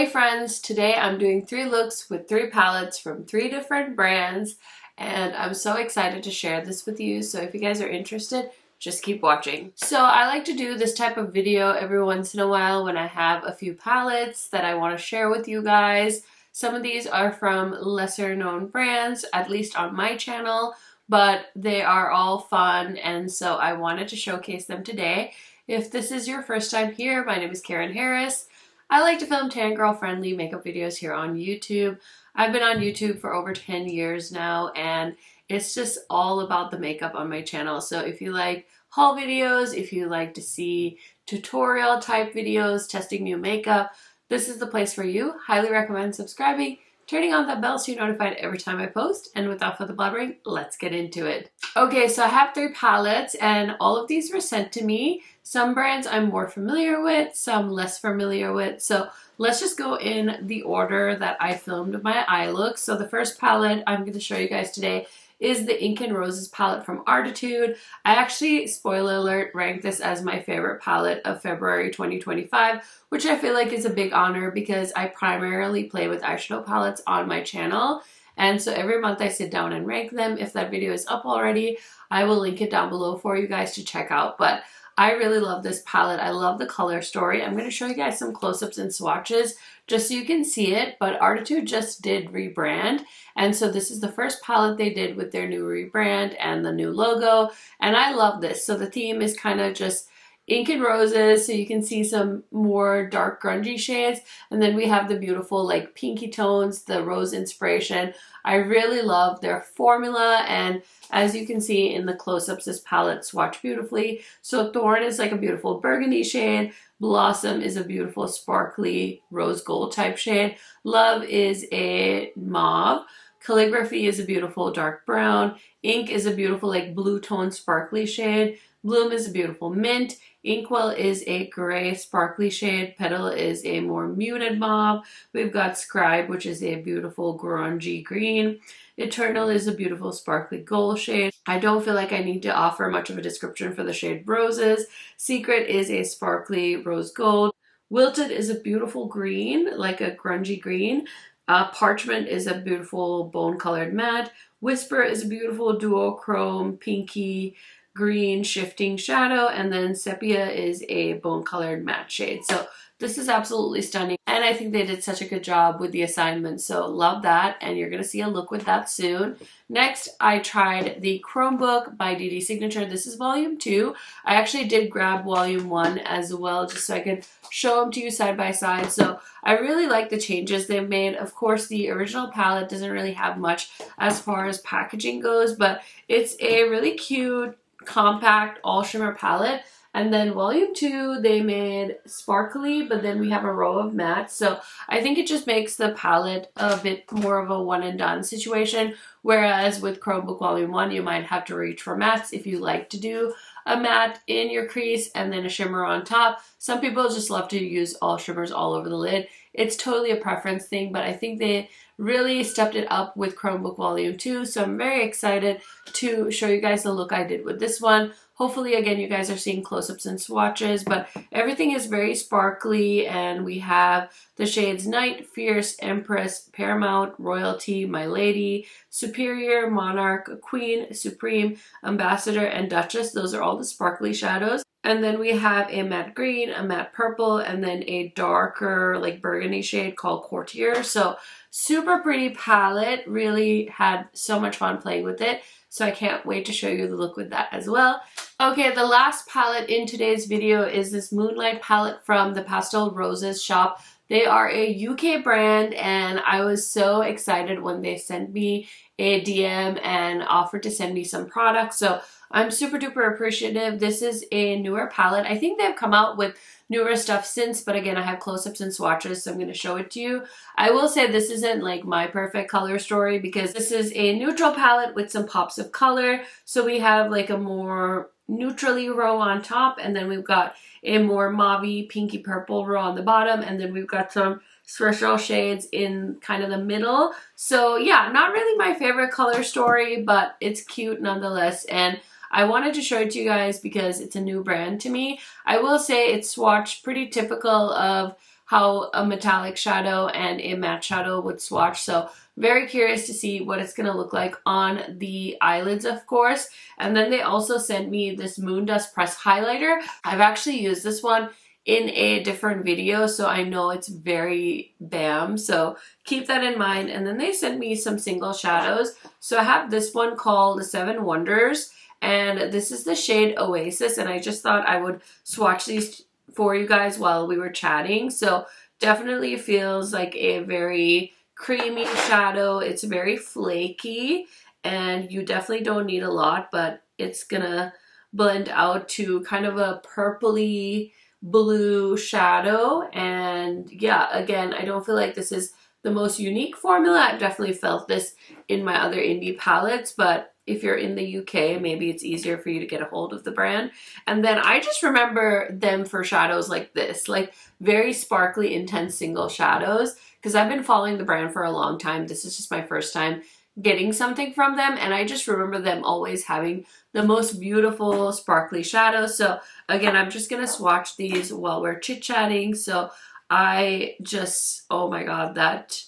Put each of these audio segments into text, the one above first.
Hey friends, today I'm doing 3 looks with 3 palettes from 3 different brands and I'm so excited to share this with you, so if you guys are interested, just keep watching. So I like to do this type of video every once in a while when I have a few palettes that I want to share with you guys. Some of these are from lesser known brands, at least on my channel, but they are all fun and so I wanted to showcase them today. If this is your first time here, my name is Karen Harris. I like to film tan girl friendly makeup videos here on YouTube. I've been on YouTube for over 10 years now and it's just all about the makeup on my channel. So if you like haul videos, if you like to see tutorial type videos, testing new makeup, this is the place for you. Highly recommend subscribing, turning on that bell so you're notified every time I post. And without further blabbering, let's get into it. Okay, so I have 3 palettes and all of these were sent to me. Some brands I'm more familiar with, some less familiar with. So let's just go in the order that I filmed my eye look. So the first palette I'm going to show you guys today is the Ink and Roses palette from Artitude. I actually, spoiler alert, ranked this as my favorite palette of February 2025, which I feel like is a big honor because I primarily play with eyeshadow palettes on my channel. And so every month I sit down and rank them. If that video is up already, I will link it down below for you guys to check out. But I really love this palette. I love the color story. I'm going to show you guys some close-ups and swatches just so you can see it, but Artitude just did rebrand, and so this is the first palette they did with their new rebrand and the new logo, and I love this. So the theme is kind of just Ink and Roses, so you can see some more dark grungy shades, and then we have the beautiful like pinky tones, the rose inspiration. I really love their formula, and as you can see in the close-ups, this palette swatch beautifully. So Thorn is like a beautiful burgundy shade, Blossom is a beautiful sparkly rose gold type shade, Love is a mauve, Calligraphy is a beautiful dark brown, Ink is a beautiful like blue tone sparkly shade, Bloom is a beautiful mint, Inkwell is a gray sparkly shade, Petal is a more muted mauve, we've got Scribe, which is a beautiful grungy green, Eternal is a beautiful sparkly gold shade. I don't feel like I need to offer much of a description for the shade Roses. Secret is a sparkly rose gold. Wilted is a beautiful green, like a grungy green. Parchment is a beautiful bone colored matte. Whisper is a beautiful duochrome pinky green shifting shadow, and then Sepia is a bone colored matte shade. So this is absolutely stunning, and I think they did such a good job with the assignment, so love that, and you're going to see a look with that soon. Next, I tried the Chromebook by Dede Signature. This is volume 2. I actually did grab volume 1 as well, just so I could show them to you side by side. So I really like the changes they've made. Of course, the original palette doesn't really have much as far as packaging goes, but it's a really cute, compact, all shimmer palette. And then volume 2, they made sparkly, but then we have a row of mattes. So I think it just makes the palette a bit more of a one and done situation. Whereas with Chromebook volume 1, you might have to reach for mattes if you like to do a matte in your crease and then a shimmer on top. Some people just love to use all shimmers all over the lid. It's totally a preference thing, but I think they really stepped it up with Chromebook volume 2. So I'm very excited to show you guys the look I did with this one. Hopefully, again, you guys are seeing close-ups and swatches, but everything is very sparkly, and we have the shades Knight, Fierce, Empress, Paramount, Royalty, My Lady, Superior, Monarch, Queen, Supreme, Ambassador, and Duchess. Those are all the sparkly shadows. And then we have a matte green, a matte purple, and then a darker like burgundy shade called Courtier. So super pretty palette. Really had so much fun playing with it. So I can't wait to show you the look with that as well. Okay, the last palette in today's video is this Moonlight palette from the Pastel Roses shop. They are a UK brand, and I was so excited when they sent me a DM and offered to send me some products. So I'm super duper appreciative. This is a newer palette. I think they've come out with newer stuff since, but again, I have close-ups and swatches, so I'm going to show it to you. I will say this isn't like my perfect color story because this is a neutral palette with some pops of color. So we have like a more neutrally row on top, and then we've got a more mauvey pinky purple row on the bottom, and then we've got some special shades in kind of the middle. So yeah, not really my favorite color story, but it's cute nonetheless, and I wanted to show it to you guys because it's a new brand to me. I will say it's swatched pretty typical of how a metallic shadow and a matte shadow would swatch. So very curious to see what it's going to look like on the eyelids, of course. And then they also sent me this Moon Dust Press Highlighter. I've actually used this one in a different video, so I know it's very bam. So keep that in mind. And then they sent me some single shadows. So I have this one called Seven Wonders, and this is the shade Oasis. And I just thought I would swatch these for you guys while we were chatting. So definitely feels like a very creamy shadow. It's very flaky, and you definitely don't need a lot, but it's gonna blend out to kind of a purpley blue shadow. And yeah, again, I don't feel like this is the most unique formula. I've definitely felt this in my other indie palettes, but if you're in the UK, maybe it's easier for you to get a hold of the brand. And then I just remember them for shadows like this, like very sparkly, intense single shadows, because I've been following the brand for a long time. This is just my first time getting something from them, and I just remember them always having the most beautiful sparkly shadows. So again, I'm just gonna swatch these while we're chit-chatting. So I just, oh my god, that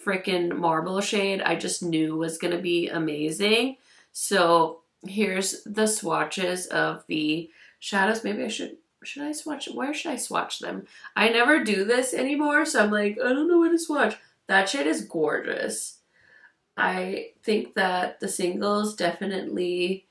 freaking marble shade I just knew was gonna be amazing. So here's the swatches of the shadows. Maybe should I swatch? Where should I swatch them? I never do this anymore, so I'm like, I don't know where to swatch. That shade is gorgeous. I think that the singles definitely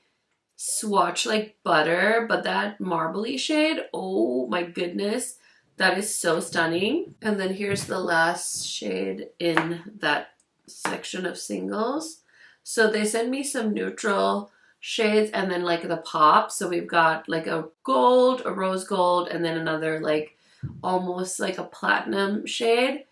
swatch like butter, but that marbly shade, oh my goodness, that is so stunning. And then here's the last shade in that section of singles. So they send me some neutral shades and then like the pop. So we've got like a gold, a rose gold, and then another like almost like a platinum shade.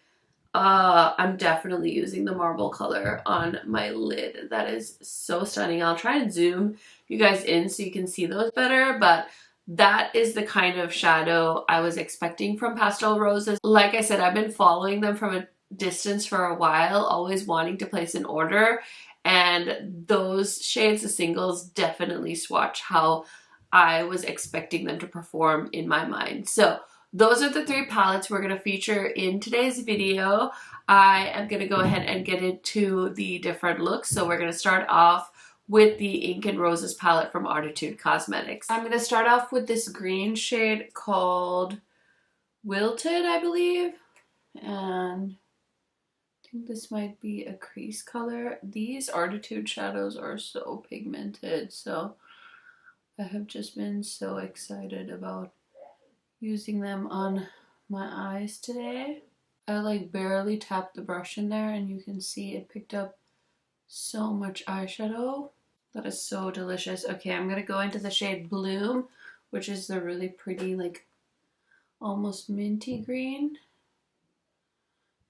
I'm definitely using the marble color on my lid. That is so stunning. I'll try and zoom you guys in so you can see those better, but that is the kind of shadow I was expecting from Pastel Roses. Like I said, I've been following them from a distance for a while, always wanting to place an order, and those shades of singles definitely swatch how I was expecting them to perform in my mind. So those are the 3 palettes we're going to feature in today's video. I am going to go ahead and get into the different looks. So we're going to start off with the Ink and Roses palette from Arttitude Cosmetics. I'm going to start off with this green shade called Wilted, I believe. And I think this might be a crease color. These Arttitude shadows are so pigmented, so I have just been so excited about using them on my eyes today. I like barely tapped the brush in there and you can see it picked up so much eyeshadow. That is so delicious. Okay, I'm gonna go into the shade Bloom, which is the really pretty, like almost minty green.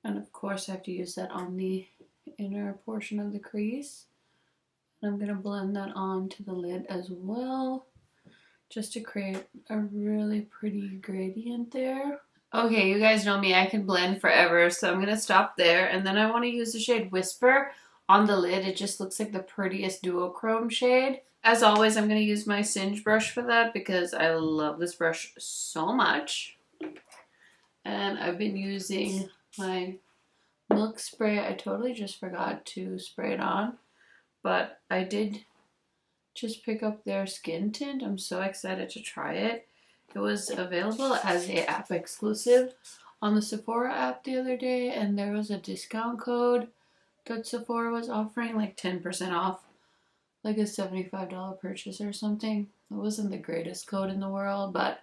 And of course I have to use that on the inner portion of the crease. And I'm gonna blend that onto the lid as well, just to create a really pretty gradient there. Okay, you guys know me, I can blend forever, so I'm gonna stop there. And then I want to use the shade Whisper on the lid. It just looks like the prettiest duochrome shade. As always, I'm gonna use my Singe brush for that because I love this brush so much. And I've been using my Milk spray. I totally just forgot to spray it on, but I did just pick up their skin tint. I'm so excited to try it. It was available as a app exclusive on the Sephora app the other day, and there was a discount code that Sephora was offering, like 10% off, like a $75 purchase or something. It wasn't the greatest code in the world, but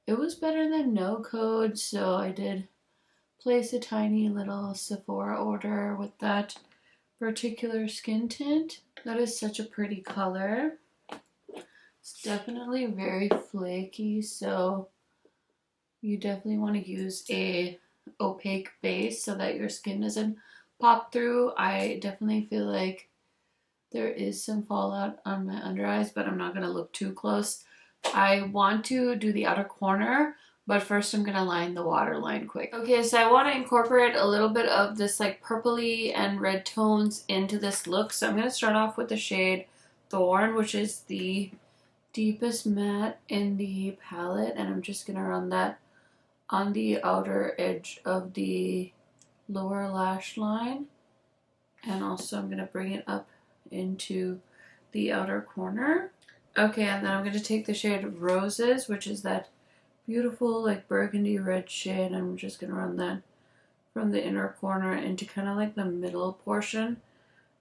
it was better than no code, so I did place a tiny little Sephora order with that particular skin tint. That is such a pretty color. It's definitely very flaky, so you definitely want to use a opaque base so that your skin doesn't pop through. I definitely feel like there is some fallout on my under eyes, but I'm not going to look too close. I want to do the outer corner, but first I'm going to line the waterline quick. Okay, so I want to incorporate a little bit of this like purpley and red tones into this look. So I'm going to start off with the shade Thorn, which is the deepest matte in the palette, and I'm just going to run that on the outer edge of the lower lash line. And also I'm going to bring it up into the outer corner. Okay, and then I'm going to take the shade Roses, which is that beautiful like burgundy red shade. I'm just going to run that from the inner corner into kind of like the middle portion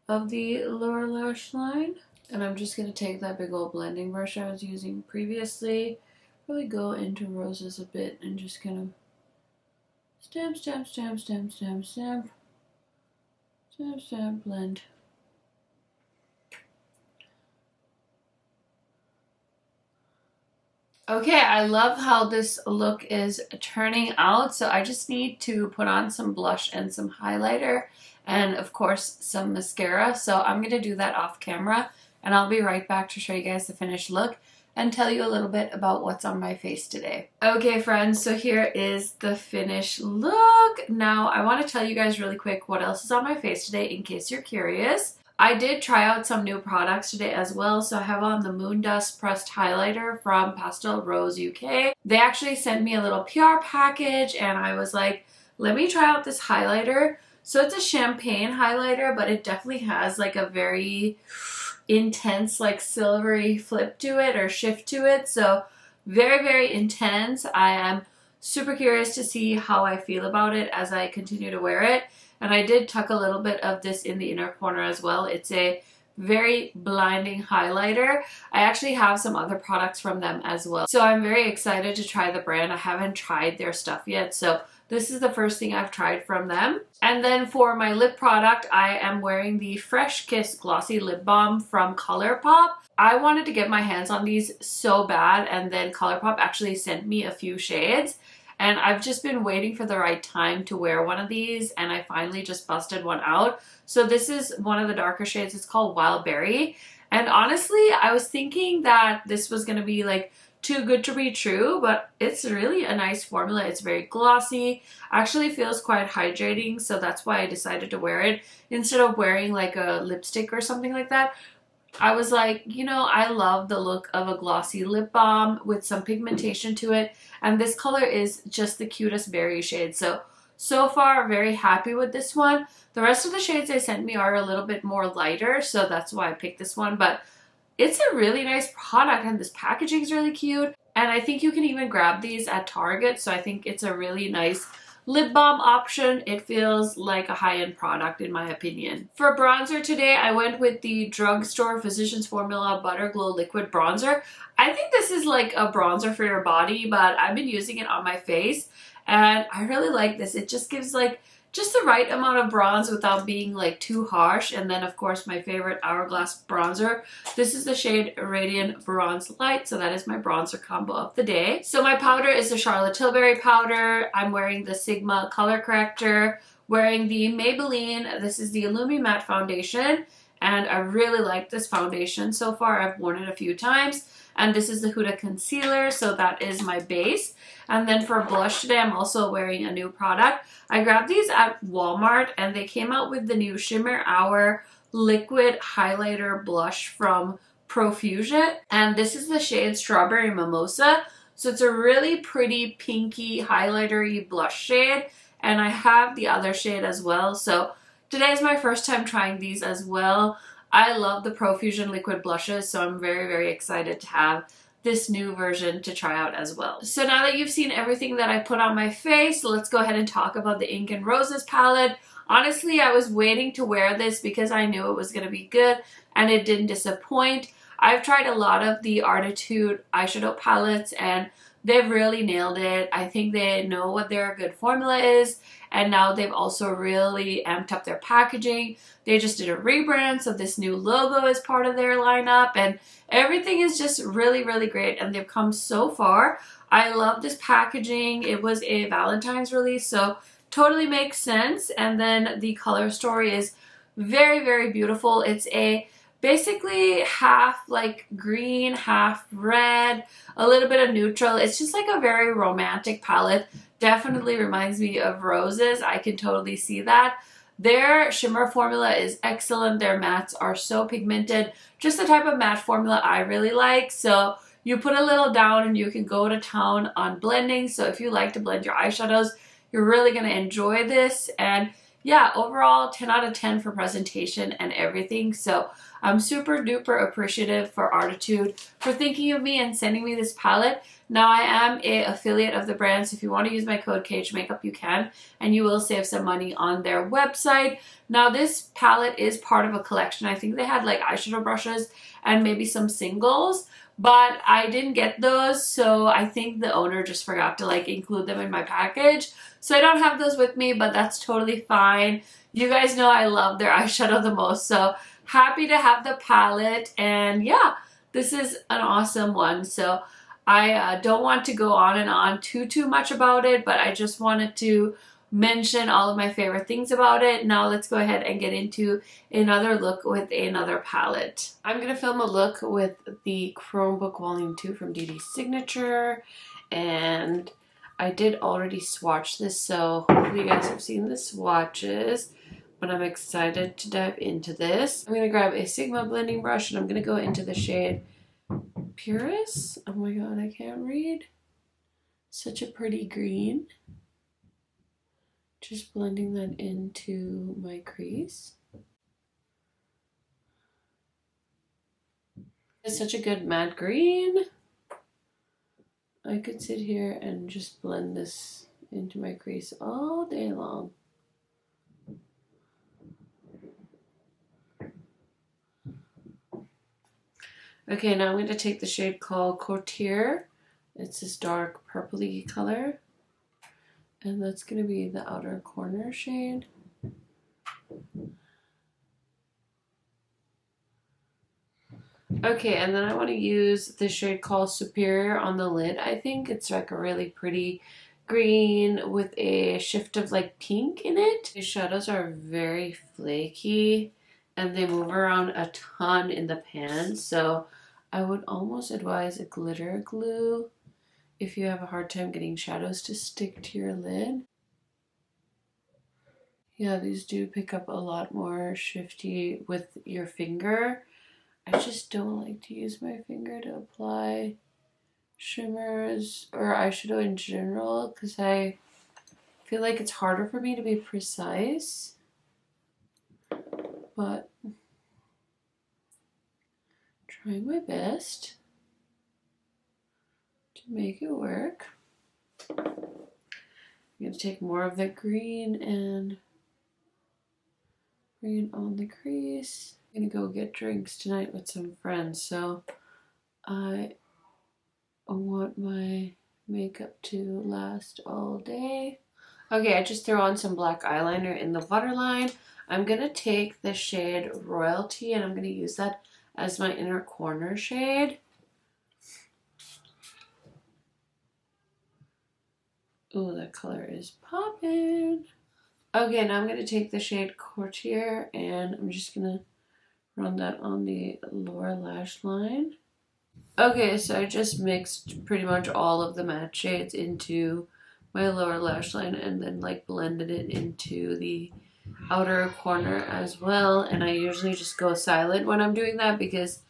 of the lower lash line. And I'm just going to take that big old blending brush I was using previously, really go into Roses a bit and just kind of stamp, stamp, stamp, stamp, stamp, stamp, stamp, stamp, blend. Okay, I love how this look is turning out. So I just need to put on some blush and some highlighter and of course some mascara. So I'm going to do that off camera and I'll be right back to show you guys the finished look and tell you a little bit about what's on my face today. Okay friends, so here is the finished look. Now I want to tell you guys really quick what else is on my face today in case you're curious. I did try out some new products today as well. So I have on the Moon Dust Pressed Highlighter from Pastel Rose UK. They actually sent me a little PR package and I was like, let me try out this highlighter. So it's a champagne highlighter, but it definitely has like a very intense like silvery flip to it or shift to it. So very, very intense. I am super curious to see how I feel about it as I continue to wear it. And I did tuck a little bit of this in the inner corner as well. It's a very blinding highlighter. I actually have some other products from them as well. So I'm very excited to try the brand. I haven't tried their stuff yet. So this is the first thing I've tried from them. And then for my lip product, I am wearing the Fresh Kiss Glossy Lip Balm from ColourPop. I wanted to get my hands on these so bad, and then ColourPop actually sent me a few shades. And I've just been waiting for the right time to wear one of these, and I finally just busted one out. So this is one of the darker shades. It's called Wild Berry. And honestly, I was thinking that this was going to be like too good to be true, but it's really a nice formula. It's very glossy, actually feels quite hydrating, so that's why I decided to wear it instead of wearing like a lipstick or something like that. I was like, you know, I love the look of a glossy lip balm with some pigmentation to it, and this color is just the cutest berry shade. So far, very happy with this one. The rest of the shades they sent me are a little bit more lighter, so that's why I picked this one, but it's a really nice product and this packaging is really cute. And I think you can even grab these at Target, so I think it's a really nice lip balm option. It feels like a high-end product in my opinion. For bronzer today, I went with the Drugstore Physicians Formula Butter Glow Liquid Bronzer. I think this is like a bronzer for your body, but I've been using it on my face and I really like this. It just gives like just the right amount of bronze without being like too harsh. And then of course my favorite Hourglass bronzer. This is the shade Radiant Bronze Light, so that is my bronzer combo of the day. So my powder is the Charlotte Tilbury powder. I'm wearing the Sigma color corrector, wearing the Maybelline. This is the Illumi Matte foundation, and I really like this foundation so far. I've worn it a few times. And this is the Huda concealer, so that is my base. And then for blush today, I'm also wearing a new product. I grabbed these at Walmart and they came out with the new Shimmer Hour liquid highlighter blush from Profusion. And this is the shade Strawberry Mimosa. So it's a really pretty pinky highlightery blush shade. And I have the other shade as well. So today is my first time trying these as well. I love the Profusion liquid blushes, so I'm very, very excited to have this new version to try out as well. So now that you've seen everything that I put on my face, let's go ahead and talk about the Ink and Roses palette. Honestly, I was waiting to wear this because I knew it was going to be good and it didn't disappoint. I've tried a lot of the Artitude eyeshadow palettes and they've really nailed it. I think they know what their good formula is, and now they've also really amped up their packaging. They just did a rebrand, so this new logo is part of their lineup, and everything is just really, really great, and they've come so far. I love this packaging. It was a Valentine's release, so totally makes sense. And then the color story is very, very beautiful. It's a basically half like green, half red, a little bit of neutral. It's just like a very romantic palette. Definitely reminds me of Roses. I can totally see that. Their shimmer formula is excellent. Their mattes are so pigmented. Just the type of matte formula I really like. So you put a little down and you can go to town on blending. So if you like to blend your eyeshadows, you're really going to enjoy this. And yeah, overall 10 out of 10 for presentation and everything. So I'm super duper appreciative for Artitude for thinking of me and sending me this palette. Now I am a affiliate of the brand, so if you want to use my code KHMAKEUP, you can, and you will save some money on their website. Now this palette is part of a collection. I think they had like eyeshadow brushes and maybe some singles, but I didn't get those, so I think the owner just forgot to like include them in my package. So I don't have those with me, but that's totally fine. You guys know I love their eyeshadow the most, so happy to have the palette. And yeah, this is an awesome one. So I don't want to go on and on too much about it, but I just wanted to mention all of my favorite things about it. Now let's go ahead and get into another look with another palette. I'm going to film a look with the Chromebook Volume 2 from Dede's Signature, and I did already swatch this, so hopefully you guys have seen the swatches, but I'm excited to dive into this. I'm going to grab a Sigma blending brush and I'm going to go into the shade Purist. Oh my god, I can't read. Such a pretty green. Just blending that into my crease. It's such a good matte green. I could sit here and just blend this into my crease all day long. Okay, now I'm going to take the shade called Courtier. It's this dark purpley color. And that's going to be the outer corner shade. Okay, and then I want to use the shade called Superior on the lid. I think it's like a really pretty green with a shift of like pink in it. These shadows are very flaky and they move around a ton in the pan, so I would almost advise a glitter glue if you have a hard time getting shadows to stick to your lid. Yeah, these do pick up a lot more shifty with your finger. I just don't like to use my finger to apply shimmers or eyeshadow in general because I feel like it's harder for me to be precise. But trying my best to make it work. I'm going to take more of the green and bring it on the crease. I'm going to go get drinks tonight with some friends, so I want my makeup to last all day. Okay, I just threw on some black eyeliner in the waterline. I'm going to take the shade Royalty and I'm going to use that as my inner corner shade. Ooh, that color is popping. Okay, now I'm going to take the shade Courtier and I'm just going to run that on the lower lash line. Okay, so I just mixed pretty much all of the matte shades into my lower lash line and then like blended it into the outer corner as well. And I usually just go silent when I'm doing that because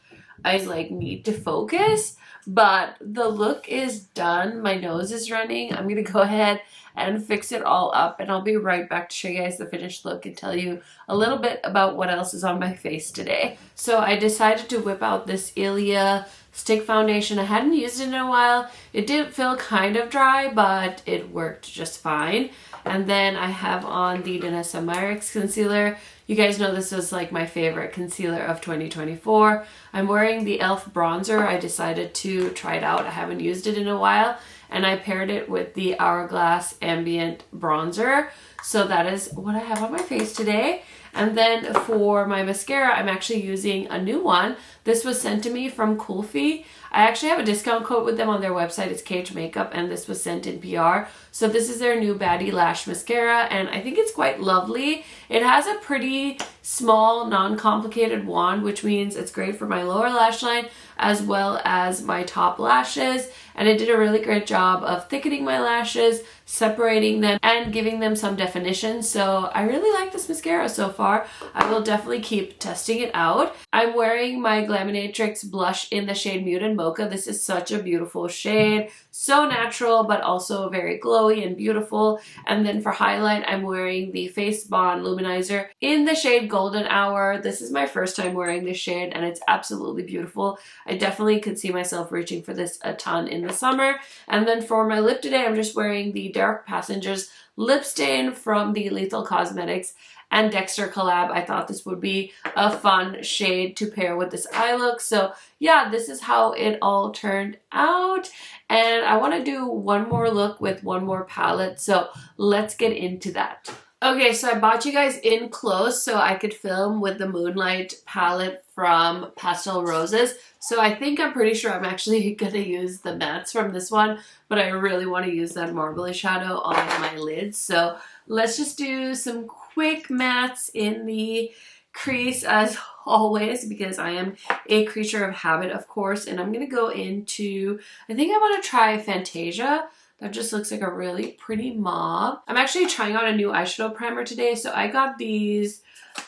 I like need to focus. But the look is done. My nose is running. I'm gonna go ahead and fix it all up and I'll be right back to show you guys the finished look and tell you a little bit about what else is on my face today. So I decided to whip out this Ilia stick foundation. I hadn't used it in a while. It did feel kind of dry, but it worked just fine. And then I have on the Danessa Myricks concealer. You guys know this is like my favorite concealer of 2024. I'm wearing the e.l.f. bronzer. I decided to try it out. I haven't used it in a while. And I paired it with the Hourglass Ambient bronzer. So that is what I have on my face today. And then for my mascara, I'm actually using a new one. This was sent to me from Kulfi. I actually have a discount code with them on their website. It's KHMAKEUP, and this was sent in PR. So this is their new Baddie Lash Mascara, and I think it's quite lovely. It has a pretty small, non-complicated wand, which means it's great for my lower lash line as well as my top lashes. And it did a really great job of thickening my lashes, separating them and giving them some definition. So I really like this mascara so far. I will definitely keep testing it out. I'm wearing my Glaminatrix blush in the shade Muted Mocha. This is such a beautiful shade. So natural, but also very glowy and beautiful. And then for highlight, I'm wearing the Face Bond Luminizer in the shade Golden Hour. This is my first time wearing this shade and it's absolutely beautiful. I definitely could see myself reaching for this a ton in the summer. And then for my lip today, I'm just wearing the Dark Passengers lip stain from the Lethal Cosmetics and Dexter collab. I thought this would be a fun shade to pair with this eye look. So yeah, this is how it all turned out. And I want to do one more look with one more palette. So let's get into that. Okay, so I bought you guys in close so I could film with the Moonlight palette from Pastel Roses. So I think I'm pretty sure I'm actually going to use the mattes from this one, but I really want to use that marbly shadow on my lids. So let's just do some quick mattes in the crease as always, because I am a creature of habit, of course. And I'm going to go into, I think I want to try Fantasia. That just looks like a really pretty mauve. I'm actually trying out a new eyeshadow primer today. So I got these,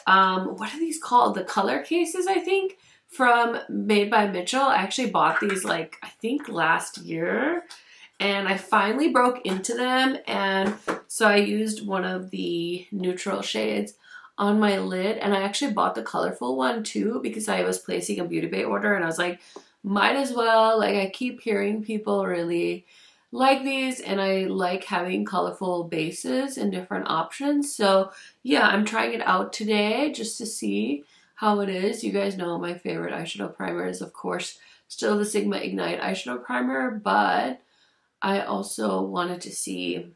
what are these called? The color cases, I think, from Made by Mitchell. I actually bought these like, I think last year. And I finally broke into them. And so I used one of the neutral shades on my lid. And I actually bought the colorful one too, because I was placing a Beauty Bay order. And I was like, might as well. Like, I keep hearing people really like these, and I like having colorful bases and different options. So yeah, I'm trying it out today just to see how it is. You guys know my favorite eyeshadow primer is, of course, still the Sigma Ignite eyeshadow primer, but I also wanted to see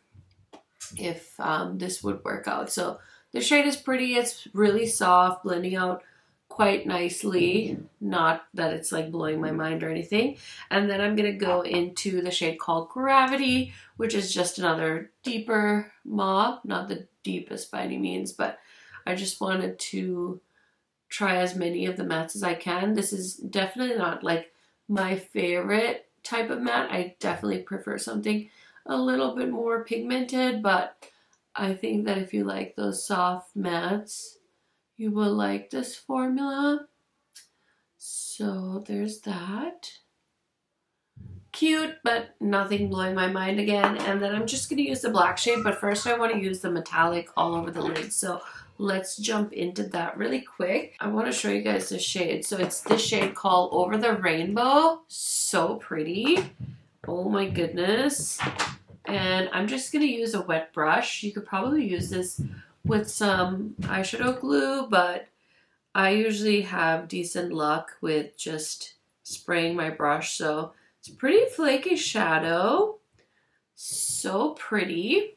if this would work out. So the shade is pretty. It's really soft, blending out quite nicely. Not that it's like blowing my mind or anything. And then I'm going to go into the shade called Gravity, which is just another deeper mauve. Not the deepest by any means, but I just wanted to try as many of the mattes as I can. This is definitely not like my favorite type of matte. I definitely prefer something a little bit more pigmented, but I think that if you like those soft mattes, you will like this formula. So there's that. Cute, but nothing blowing my mind again. And then I'm just going to use the black shade, but first I want to use the metallic all over the lid. So let's jump into that really quick. I want to show you guys the shade. So it's this shade called Over the Rainbow. So pretty. Oh my goodness. And I'm just going to use a wet brush. You could probably use this with some eyeshadow glue, but I usually have decent luck with just spraying my brush. So it's pretty flaky shadow. So pretty.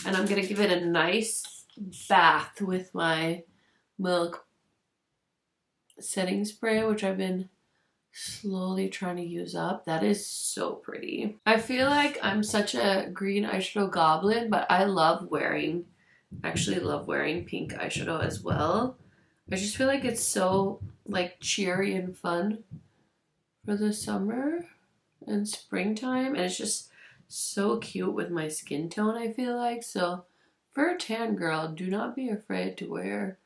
And I'm going to give it a nice bath with my Milk setting spray, which I've been slowly trying to use up. That is so pretty. I feel like I'm such a green eyeshadow goblin, but I love wearing pink eyeshadow as well. I just feel like it's so like cheery and fun for the summer and springtime, and it's just so cute with my skin tone, I feel like. So for a tan girl, do not be afraid to wear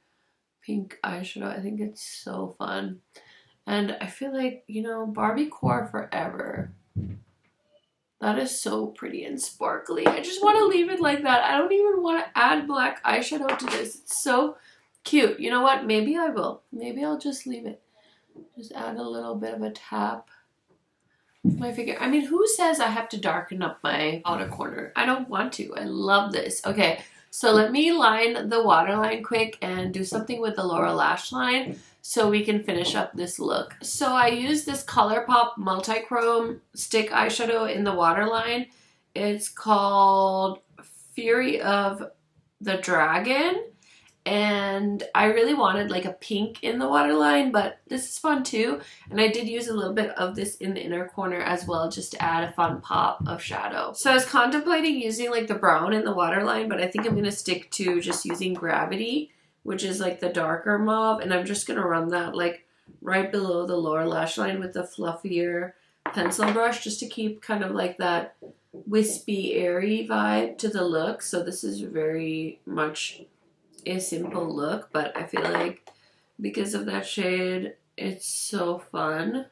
pink eyeshadow. I think it's so fun. And I feel like, you know, Barbie core forever. That is so pretty and sparkly. I just want to leave it like that. I don't even want to add black eyeshadow to this. It's so cute. You know what? Maybe I will. Maybe I'll just leave it. Just add a little bit of a tap with my finger. I mean, who says I have to darken up my outer corner? I don't want to. I love this. Okay, so let me line the waterline quick and do something with the lower lash line so we can finish up this look. So I used this ColourPop Multichrome stick eyeshadow in the waterline. It's called Fury of the Dragon. And I really wanted like a pink in the waterline, but this is fun too. And I did use a little bit of this in the inner corner as well, just to add a fun pop of shadow. So I was contemplating using like the brown in the waterline, but I think I'm going to stick to just using Gravity, which is like the darker mauve. And I'm just going to run that like right below the lower lash line with the fluffier pencil brush, just to keep kind of like that wispy, airy vibe to the look. So this is very much a simple look, but I feel like because of that shade, it's so fun.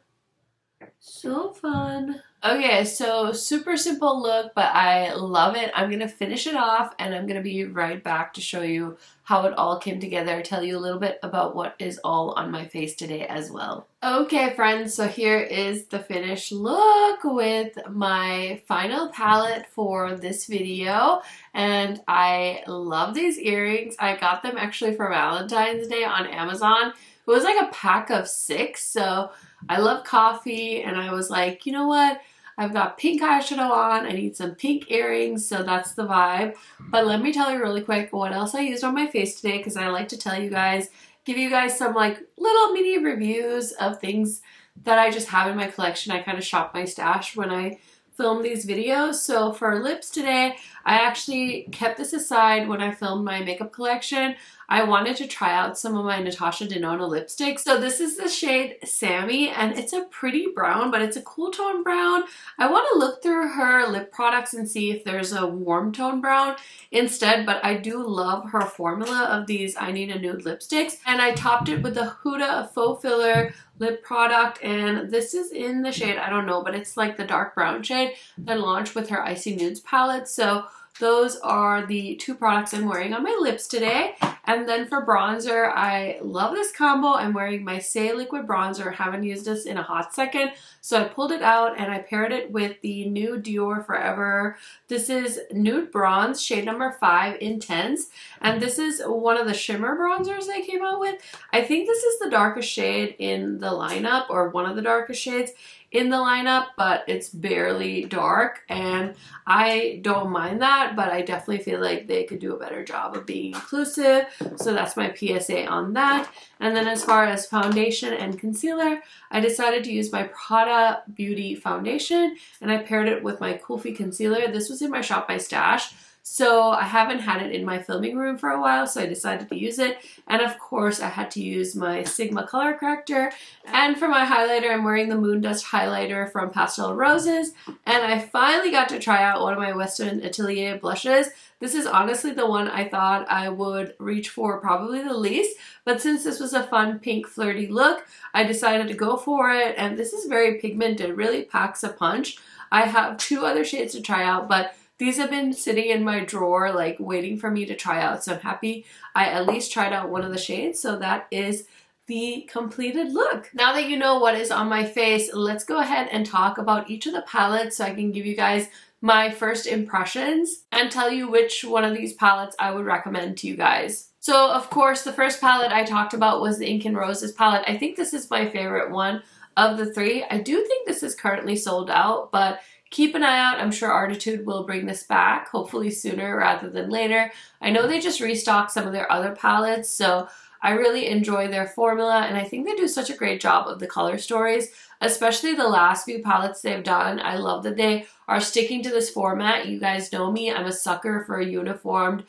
So fun. Okay, so super simple look, but I love it. I'm gonna finish it off and I'm gonna be right back to show you how it all came together, tell you a little bit about what is all on my face today as well. Okay friends, so here is the finished look with my final palette for this video, and I love these earrings. I got them actually for Valentine's Day on Amazon. It was like a pack of 6, so I love coffee and I was like, you know what? I've got pink eyeshadow on, I need some pink earrings, so that's the vibe. But let me tell you really quick what else I used on my face today, because I like to tell you guys, give you guys some like little mini reviews of things that I just have in my collection. I kind of shop my stash when I film these videos. So for lips today, I actually kept this aside when I filmed my makeup collection. I wanted to try out some of my Natasha Denona lipsticks. So this is the shade Sammy, and it's a pretty brown, but it's a cool tone brown. I want to look through her lip products and see if there's a warm tone brown instead, but I do love her formula of these I Need a Nude lipsticks. And I topped it with the Huda Faux Filler lip product, and this is in the shade, I don't know, but it's like the dark brown shade that launched with her Icy Nudes palette. So those are the 2 products I'm wearing on my lips today. And then for bronzer, I love this combo. I'm wearing my Say Liquid Bronzer. Haven't used this in a hot second, so I pulled it out and I paired it with the new Dior Forever. This is Nude Bronze, shade number 5 Intense. And this is one of the shimmer bronzers they came out with. I think this is the darkest shade in the lineup, or one of the darkest shades in the lineup, but it's barely dark, and I don't mind that, but I definitely feel like they could do a better job of being inclusive. So that's my PSA on that. And then as far as foundation and concealer, I decided to use my Prada Beauty foundation, and I paired it with my Kulfi concealer. This was in my Shop My Stash, so I haven't had it in my filming room for a while, so I decided to use it. And of course, I had to use my Sigma color corrector. And for my highlighter, I'm wearing the Moon Dust highlighter from Pastel Roses. And I finally got to try out one of my Western Atelier blushes. This is honestly the one I thought I would reach for probably the least, but since this was a fun pink flirty look, I decided to go for it. And this is very pigmented, really packs a punch. I have 2 other shades to try out, but these have been sitting in my drawer, like waiting for me to try out. So I'm happy I at least tried out one of the shades. So that is the completed look. Now that you know what is on my face, let's go ahead and talk about each of the palettes so I can give you guys my first impressions and tell you which one of these palettes I would recommend to you guys. So of course, the first palette I talked about was the Ink and Roses palette. I think this is my favorite one of the 3. I do think this is currently sold out, but keep an eye out. I'm sure Artitude will bring this back, hopefully sooner rather than later. I know they just restocked some of their other palettes, so I really enjoy their formula, and I think they do such a great job of the color stories, especially the last few palettes they've done. I love that they are sticking to this format. You guys know me, I'm a sucker for a uniformed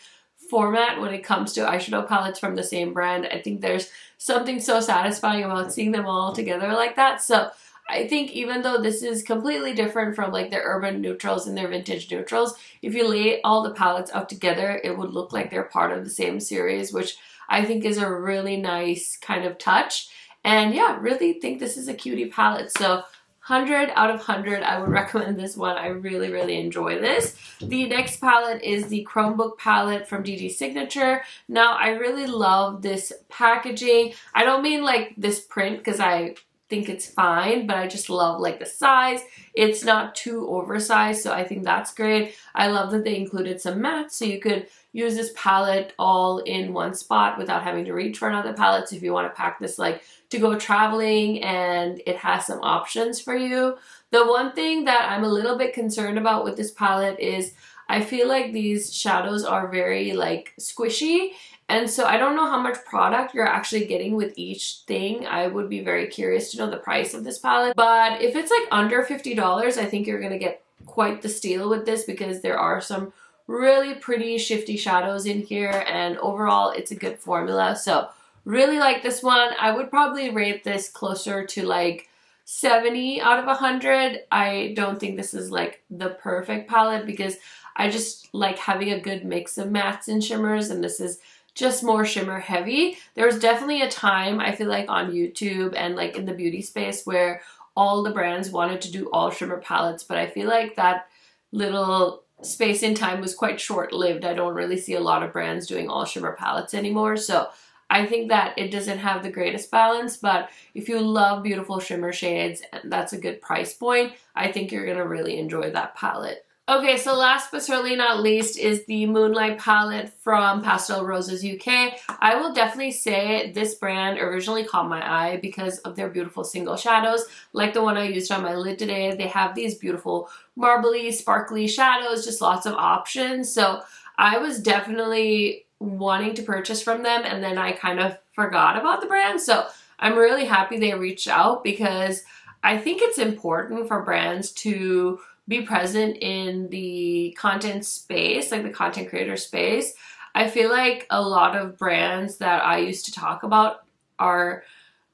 format when it comes to eyeshadow palettes from the same brand. I think there's something so satisfying about seeing them all together like that. So I think even though this is completely different from like their urban neutrals and their vintage neutrals, if you lay all the palettes out together, it would look like they're part of the same series, which I think is a really nice kind of touch. And yeah, really think this is a cutie palette. So 100 out of 100, I would recommend this one. I really, really enjoy this. The next palette is the Chromebook palette from Dede Signature. Now, I really love this packaging. I don't mean like this print because I think it's fine, but I just love like the size. It's not too oversized, so I think that's great. I love that they included some mattes, so you could use this palette all in one spot without having to reach for another palette. So if you want to pack this like to go traveling, and it has some options for you. The one thing that I'm a little bit concerned about with this palette is I feel like these shadows are very like squishy, and so I don't know how much product you're actually getting with each thing. I would be very curious to know the price of this palette, but if it's like under $50, I think you're gonna get quite the steal with this because there are some really pretty shifty shadows in here, and overall it's a good formula. So really like this one. I would probably rate this closer to like 70 out of 100. I don't think this is like the perfect palette because I just like having a good mix of mattes and shimmers, and this is just more shimmer heavy. There was definitely a time, I feel like, on YouTube and like in the beauty space where all the brands wanted to do all shimmer palettes, but I feel like that little space in time was quite short-lived. I don't really see a lot of brands doing all shimmer palettes anymore, so I think that it doesn't have the greatest balance, but if you love beautiful shimmer shades and that's a good price point, I think you're gonna really enjoy that palette. Okay, so last but certainly not least is the Moonlight palette from Pastel Roses UK. I will definitely say this brand originally caught my eye because of their beautiful single shadows, like the one I used on my lid today. They have these beautiful marbly, sparkly shadows, just lots of options. So I was definitely wanting to purchase from them, and then I kind of forgot about the brand. So I'm really happy they reached out because I think it's important for brands to be present in the content space, like the content creator space. I feel like a lot of brands that I used to talk about are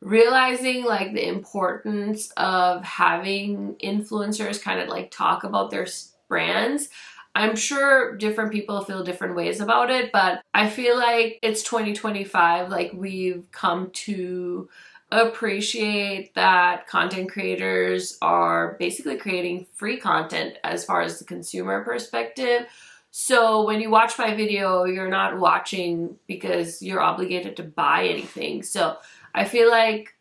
realizing like the importance of having influencers kind of like talk about their brands. I'm sure different people feel different ways about it, but I feel like it's 2025, like we've come to appreciate that content creators are basically creating free content as far as the consumer perspective. So when you watch my video, you're not watching because you're obligated to buy anything. So I feel like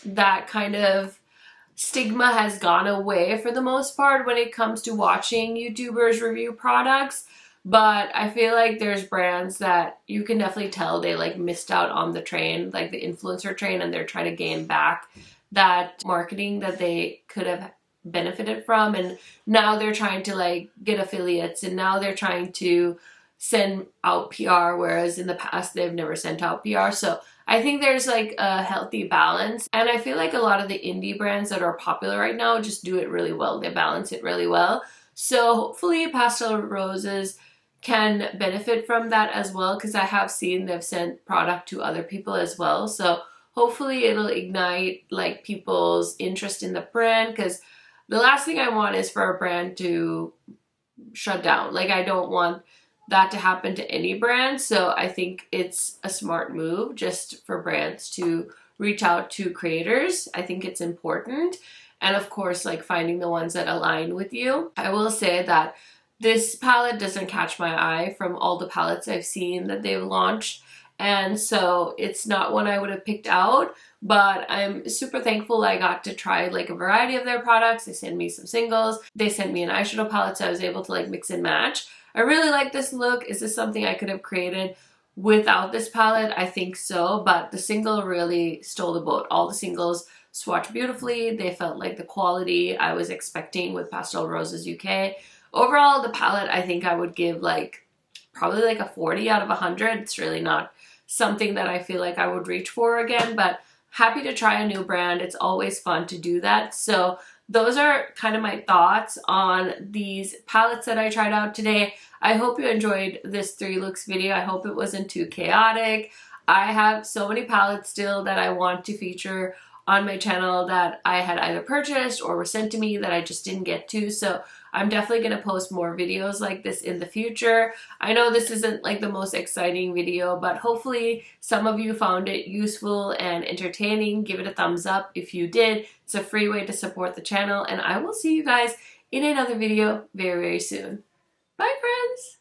that kind of stigma has gone away for the most part when it comes to watching YouTubers review products. But I feel like there's brands that you can definitely tell they like missed out on the train, like the influencer train, and they're trying to gain back that marketing that they could have benefited from. And now they're trying to like get affiliates, and now they're trying to send out PR, whereas in the past they've never sent out PR. So I think there's like a healthy balance, and I feel like a lot of the indie brands that are popular right now just do it really well. They balance it really well. So hopefully Pastel Roses can benefit from that as well, because I have seen they've sent product to other people as well. So hopefully it'll ignite like people's interest in the brand, because the last thing I want is for a brand to shut down. Like I don't want that to happen to any brand. So I think it's a smart move just for brands to reach out to creators. I think it's important. And of course, like finding the ones that align with you. I will say that this palette doesn't catch my eye from all the palettes I've seen that they've launched. And so it's not one I would have picked out, but I'm super thankful I got to try like a variety of their products. They sent me some singles. They sent me an eyeshadow palette, so I was able to like mix and match. I really like this look. Is this something I could have created without this palette? I think so, but the single really stole the boat. All the singles swatched beautifully. They felt like the quality I was expecting with Pastel Roses UK. Overall, the palette, I think I would give like probably like a 40 out of 100. It's really not something that I feel like I would reach for again, but happy to try a new brand. It's always fun to do that. So those are kind of my thoughts on these palettes that I tried out today. I hope you enjoyed this 3 looks video. I hope it wasn't too chaotic. I have so many palettes still that I want to feature on my channel that I had either purchased or were sent to me that I just didn't get to. So I'm definitely going to post more videos like this in the future. I know this isn't like the most exciting video, but hopefully some of you found it useful and entertaining. Give it a thumbs up if you did. It's a free way to support the channel, and I will see you guys in another video very, very soon. Bye, friends!